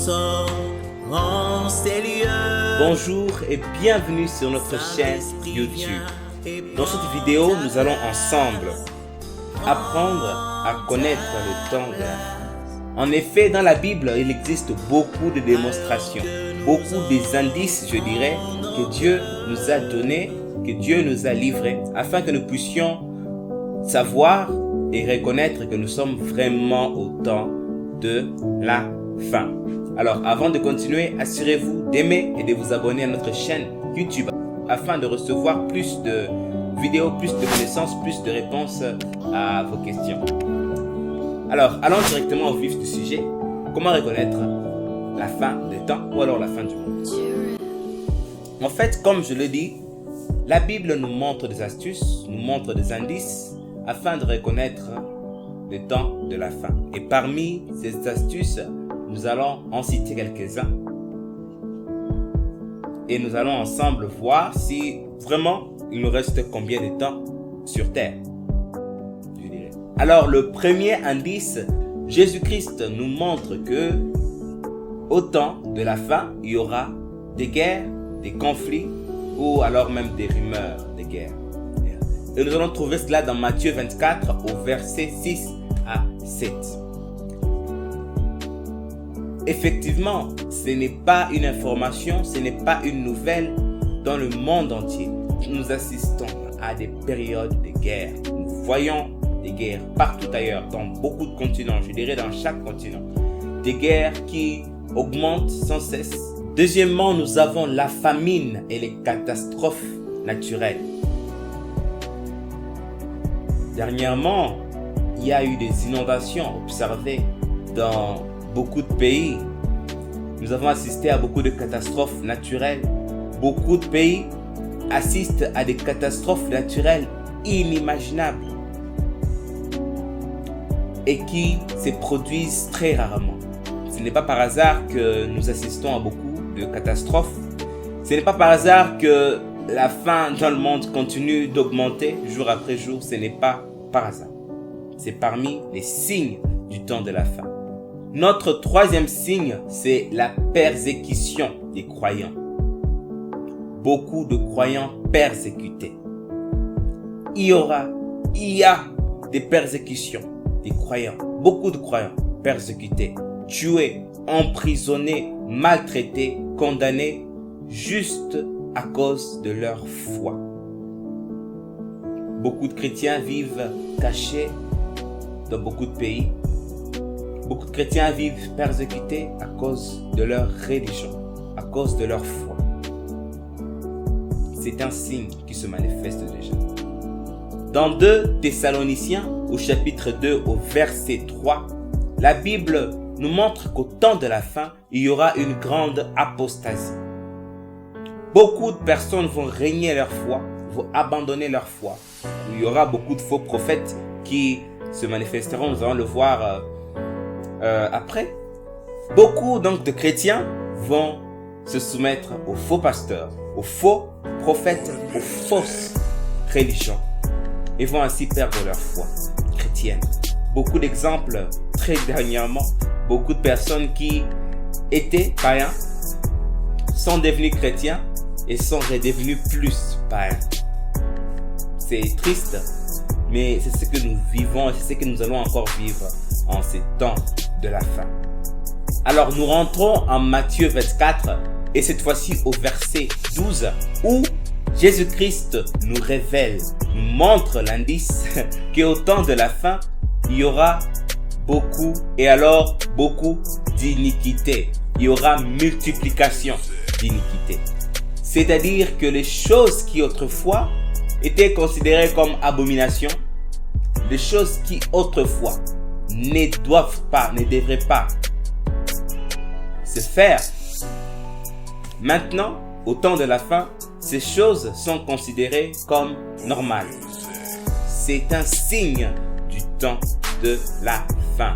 sort en ces lieux. Bonjour et bienvenue sur notre chaîne YouTube. Dans cette vidéo, nous allons ensemble apprendre à connaître le temps de la fin. En effet, dans la Bible, il existe beaucoup de démonstrations, beaucoup des indices, je dirais, que Dieu nous a donnés, que Dieu nous a livrés, afin que nous puissions savoir et reconnaître que nous sommes vraiment au temps de la fin. Alors, avant de continuer, assurez-vous d'aimer et de vous abonner à notre chaîne YouTube afin de recevoir plus de vidéos, plus de connaissances, plus de réponses à vos questions. Alors, allons directement au vif du sujet. Comment reconnaître la fin des temps ou alors la fin du monde? En fait, comme je le dis, la Bible nous montre des astuces, nous montre des indices afin de reconnaître le temps de la fin. Et parmi ces astuces, nous allons en citer quelques-uns. Et nous allons ensemble voir si vraiment il nous reste combien de temps sur terre. Je dirais. Alors, le premier indice, Jésus-Christ nous montre que au temps de la fin, il y aura des guerres, des conflits ou alors même des rumeurs de guerre. Et nous allons trouver cela dans Matthieu 24 au verset 6 à 7. Effectivement, ce n'est pas une information, ce n'est pas une nouvelle dans le monde entier. Nous assistons à des périodes de guerre. Nous voyons des guerres partout ailleurs, dans beaucoup de continents, je dirais dans chaque continent. Des guerres qui augmentent sans cesse. Deuxièmement, nous avons la famine et les catastrophes naturelles. Dernièrement, il y a eu des inondations observées dans beaucoup de pays. Nous avons assisté à beaucoup de catastrophes naturelles. Beaucoup de pays assistent à des catastrophes naturelles inimaginables et qui se produisent très rarement. Ce n'est pas par hasard que nous assistons à beaucoup de catastrophes. Ce n'est pas par hasard que la faim dans le monde continue d'augmenter jour après jour. Ce n'est pas par hasard. C'est parmi les signes du temps de la fin. Notre troisième signe, c'est la persécution des croyants. Beaucoup de croyants persécutés. Il y a des persécutions des croyants. Beaucoup de croyants persécutés, tués, emprisonnés, maltraités, condamnés juste à cause de leur foi. Beaucoup de chrétiens vivent cachés dans beaucoup de pays. Beaucoup de chrétiens vivent persécutés à cause de leur religion, à cause de leur foi. C'est un signe qui se manifeste déjà. Dans 2 Thessaloniciens, au chapitre 2, au verset 3, la Bible nous montre qu'au temps de la fin, il y aura une grande apostasie. Beaucoup de personnes vont régner leur foi, vont abandonner leur foi. Il y aura beaucoup de faux prophètes qui se manifesteront, nous allons le voir après. Beaucoup donc de chrétiens vont se soumettre aux faux pasteurs, aux faux prophètes, aux fausses religions et vont ainsi perdre leur foi chrétienne. Beaucoup d'exemples très dernièrement, beaucoup de personnes qui étaient païens sont devenus chrétiens et sont redevenus plus païens. C'est triste, mais c'est ce que nous vivons et c'est ce que nous allons encore vivre en ces temps de la fin. Alors nous rentrons en Matthieu 24 et cette fois-ci au verset 12 où Jésus-Christ nous révèle, nous montre l'indice qu'au temps de la fin, il y aura beaucoup et alors beaucoup d'iniquité. Il y aura multiplication d'iniquité. C'est-à-dire que les choses qui autrefois étaient considérées comme abominations, les choses qui autrefois ne devraient pas se faire. Maintenant, au temps de la fin, ces choses sont considérées comme normales. C'est un signe du temps de la fin.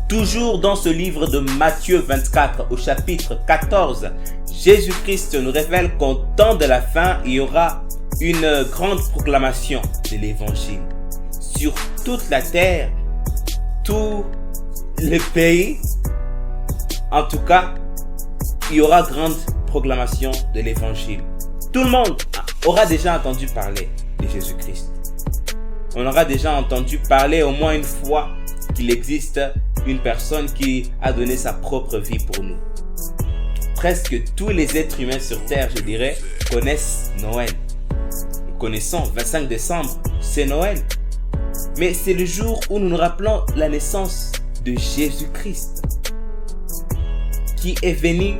Toujours dans ce livre de Matthieu 24 au chapitre 14, Jésus-Christ nous révèle qu'au temps de la fin, il y aura une grande proclamation de l'évangile. Sur toute la terre, tous les pays En tout cas, il y aura grande proclamation de l'évangile. Tout le monde aura déjà entendu parler de Jésus-Christ. On aura déjà entendu parler au moins une fois qu'il existe une personne qui a donné sa propre vie pour nous. Presque tous les êtres humains sur terre, je dirais, connaissent Noël. Nous connaissons 25 décembre, c'est Noël. Mais c'est le jour où nous nous rappelons la naissance de Jésus-Christ, qui est venu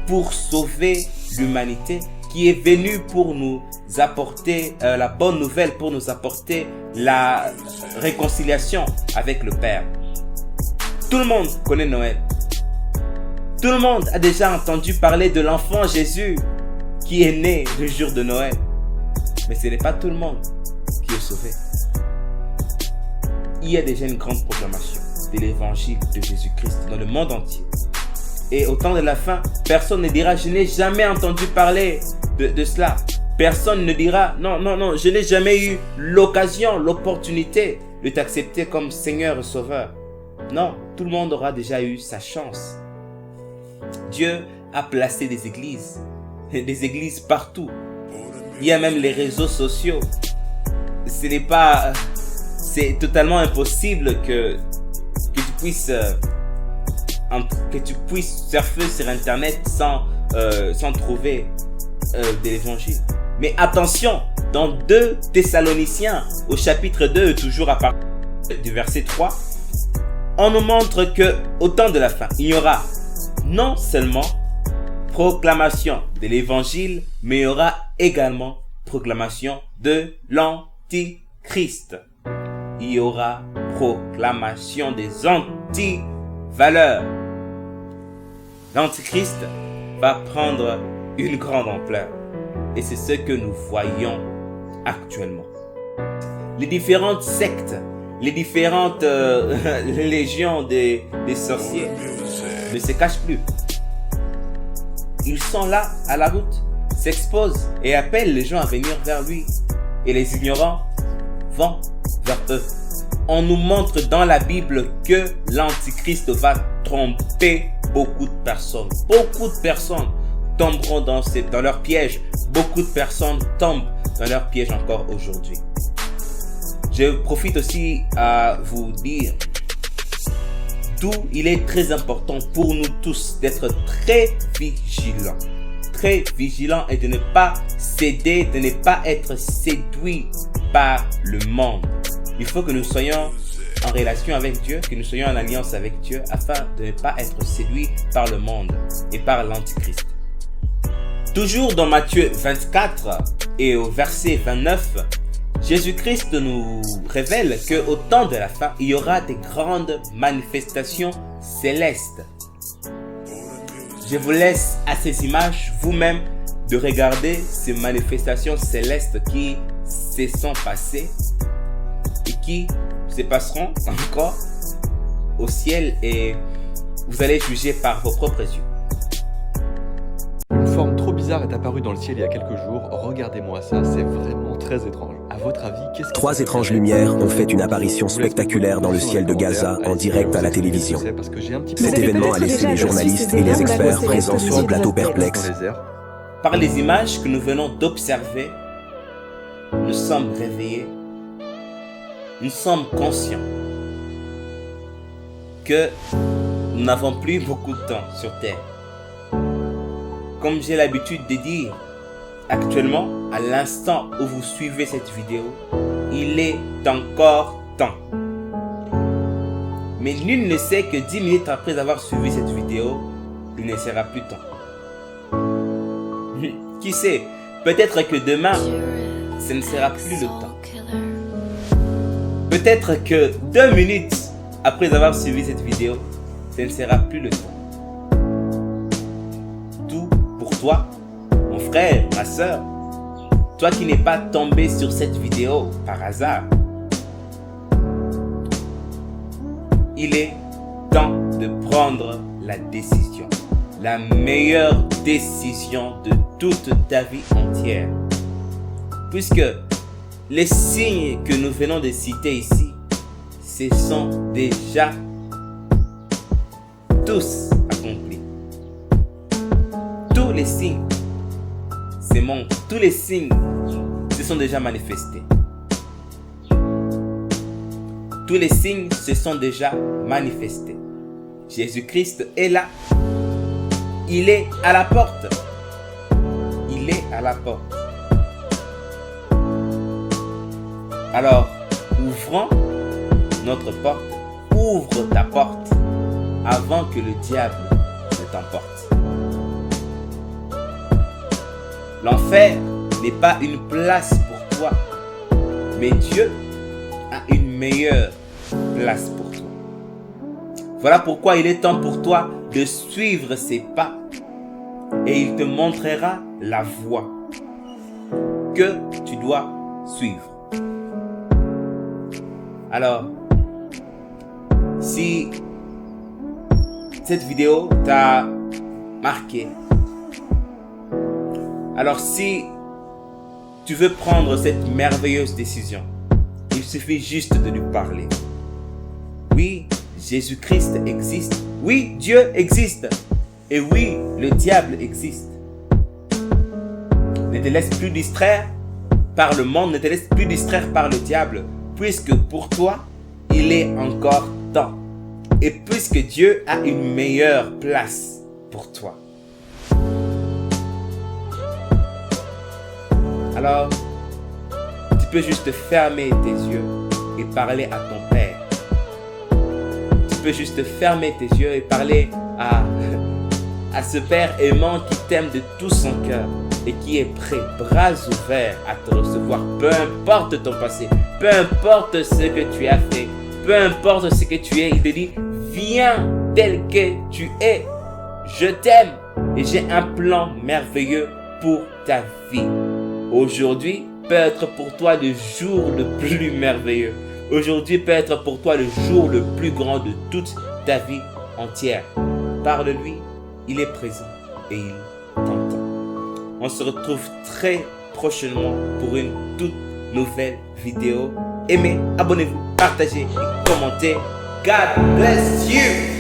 pour sauver l'humanité, qui est venu pour nous apporter la bonne nouvelle, pour nous apporter la réconciliation avec le Père. Tout le monde connaît Noël. Tout le monde a déjà entendu parler de l'enfant Jésus qui est né le jour de Noël. Mais ce n'est pas tout le monde qui est sauvé. Il y a déjà une grande proclamation de l'évangile de Jésus-Christ dans le monde entier. Et au temps de la fin, personne ne dira « Je n'ai jamais entendu parler de cela ». Personne ne dira « Non, je n'ai jamais eu l'occasion, l'opportunité de t'accepter comme Seigneur et Sauveur ». Non, tout le monde aura déjà eu sa chance. Dieu a placé des églises partout. Il y a même les réseaux sociaux. C'est totalement impossible que tu puisses surfer sur Internet sans trouver de l'évangile. Mais attention, dans 2 Thessaloniciens, au chapitre 2, toujours à partir du verset 3, on nous montre que au temps de la fin, il y aura non seulement proclamation de l'évangile, mais il y aura également proclamation de l'antichrist. Il y aura proclamation des anti-valeurs. L'antichrist va prendre une grande ampleur. Et c'est ce que nous voyons actuellement. Les différentes sectes, les différentes légions des sorciers ne se cachent plus. Ils sont là, à la route, s'exposent et appellent les gens à venir vers lui. Et les ignorants vont vers eux. On nous montre dans la Bible que l'Antichrist va tromper beaucoup de personnes. Beaucoup de personnes tomberont dans leur piège. Beaucoup de personnes tombent dans leur piège encore aujourd'hui. Je profite aussi à vous dire d'où il est très important pour nous tous d'être très vigilants. Très vigilants et de ne pas céder, de ne pas être séduits par le monde. Il faut que nous soyons en relation avec Dieu, que nous soyons en alliance avec Dieu afin de ne pas être séduits par le monde et par l'Antichrist. Toujours dans Matthieu 24 et au verset 29, Jésus-Christ nous révèle qu'au temps de la fin, il y aura des grandes manifestations célestes. Je vous laisse à ces images vous-même de regarder ces manifestations célestes qui se sont passées et qui se passeront encore au ciel et vous allez juger par vos propres yeux. Une forme trop bizarre est apparue dans le ciel il y a quelques jours. Regardez-moi ça, c'est vraiment très étrange. À votre avis, qu'est-ce qui... 3 étranges lumières ont fait une apparition spectaculaire dans le ciel de Gaza en direct à la télévision. Cet événement a laissé les journalistes et les experts présents sur le plateau perplexes. Par les images que nous venons d'observer, nous sommes réveillés, nous sommes conscients que nous n'avons plus beaucoup de temps sur Terre. Comme j'ai l'habitude de dire, actuellement, à l'instant où vous suivez cette vidéo, il est encore temps. Mais nul ne sait que 10 minutes après avoir suivi cette vidéo, il ne sera plus temps. Qui sait, peut-être que demain, ce ne sera plus le temps. Peut-être que 2 minutes après avoir suivi cette vidéo, ce ne sera plus le temps. Tout pour toi, mon frère, ma soeur, toi qui n'es pas tombé sur cette vidéo par hasard. Il est temps de prendre la décision. La meilleure décision de toute ta vie entière. Puisque les signes que nous venons de citer ici, ce sont déjà tous accomplis. tous les signes, tous les signes se sont déjà manifestés. Tous les signes se sont déjà manifestés. Jésus-Christ est là. Il est à la porte. Il est à la porte. Alors, ouvrons notre porte. Ouvre ta porte avant que le diable ne t'emporte. L'enfer n'est pas une place pour toi, mais Dieu a une meilleure place pour toi. Voilà pourquoi il est temps pour toi de suivre ses pas et il te montrera la voie que tu dois suivre. Alors, si cette vidéo t'a marqué, alors si tu veux prendre cette merveilleuse décision, il suffit juste de lui parler. Oui, Jésus-Christ existe. Oui, Dieu existe. Et oui, le diable existe. Ne te laisse plus distraire par le monde, ne te laisse plus distraire par le diable, puisque pour toi, il est encore temps. Et puisque Dieu a une meilleure place pour toi. Alors, tu peux juste fermer tes yeux et parler à ton Père. Tu peux juste fermer tes yeux et parler à ce Père aimant qui t'aime de tout son cœur et qui est prêt, bras ouverts, à te recevoir. Peu importe ton passé, peu importe ce que tu as fait, peu importe ce que tu es, il te dit, viens tel que tu es. Je t'aime et j'ai un plan merveilleux pour ta vie. Aujourd'hui peut être pour toi le jour le plus merveilleux. Aujourd'hui peut être pour toi le jour le plus grand de toute ta vie entière. Parle-lui, il est présent et il t'entend. On se retrouve très prochainement pour une toute nouvelle vidéo. Aimez, abonnez-vous, partagez et commentez. God bless you!